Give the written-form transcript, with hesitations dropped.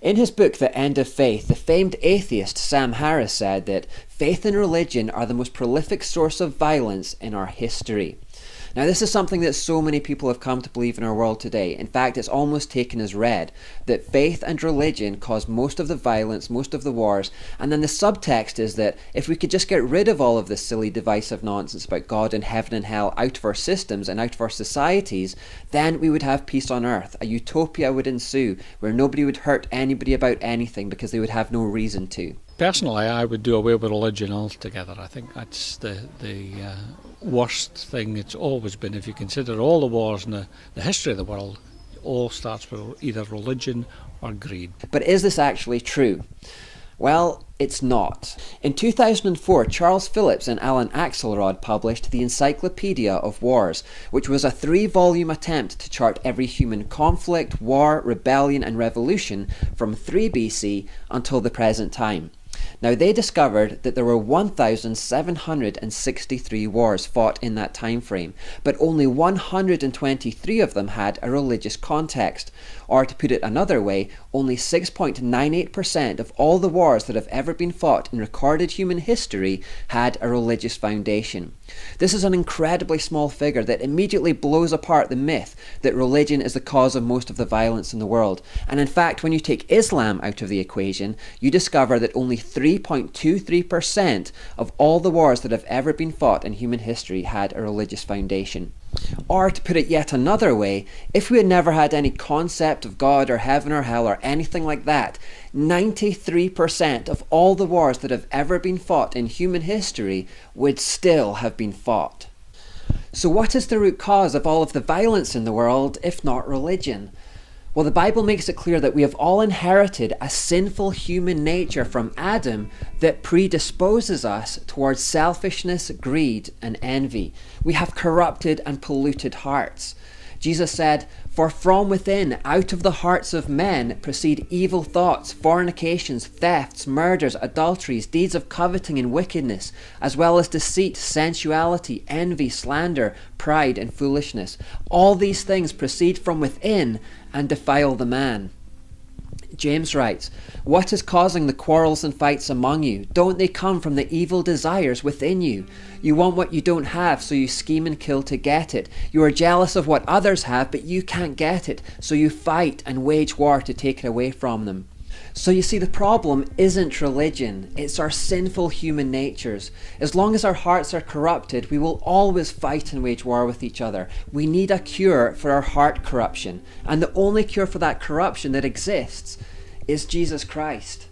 In his book, The End of Faith, the famed atheist Sam Harris said that faith and religion are the most prolific source of violence in our history. Now, this is something that so many people have come to believe in our world today. In fact, it's almost taken as read that faith and religion cause most of the violence, most of the wars, and then the subtext is that if we could just get rid of all of this silly divisive nonsense about God and heaven and hell out of our systems and out of our societies, then we would have peace on earth. A utopia would ensue where nobody would hurt anybody about anything because they would have no reason to. Personally, I would do away with religion altogether. I think that's the worst thing it's always been. If you consider all the wars in the history of the world, it all starts with either religion or greed. But is this actually true? Well, it's not. In 2004, Charles Phillips and Alan Axelrod published the Encyclopedia of Wars, which was a 3-volume attempt to chart every human conflict, war, rebellion and revolution from 3 BC until the present time. Now, they discovered that there were 1,763 wars fought in that time frame, but only 123 of them had a religious context. Or to put it another way, only 6.98% of all the wars that have ever been fought in recorded human history had a religious foundation. This is an incredibly small figure that immediately blows apart the myth that religion is the cause of most of the violence in the world. And in fact, when you take Islam out of the equation, you discover that only 3.23% of all the wars that have ever been fought in human history had a religious foundation. Or to put it yet another way, if we had never had any concept of God or heaven or hell or anything like that, 93% of all the wars that have ever been fought in human history would still have been fought. So what is the root cause of all of the violence in the world, if not religion? Well, the Bible makes it clear that we have all inherited a sinful human nature from Adam that predisposes us towards selfishness, greed, and envy. We have corrupted and polluted hearts. Jesus said, "For from within, out of the hearts of men, proceed evil thoughts, fornications, thefts, murders, adulteries, deeds of coveting and wickedness, as well as deceit, sensuality, envy, slander, pride, and foolishness. All these things proceed from within and defile the man." James writes, "What is causing the quarrels and fights among you? Don't they come from the evil desires within you? You want what you don't have, so you scheme and kill to get it. You are jealous of what others have, but you can't get it, so you fight and wage war to take it away from them." So you see, the problem isn't religion, it's our sinful human natures. As long as our hearts are corrupted, we will always fight and wage war with each other. We need a cure for our heart corruption, and the only cure for that corruption that exists is Jesus Christ.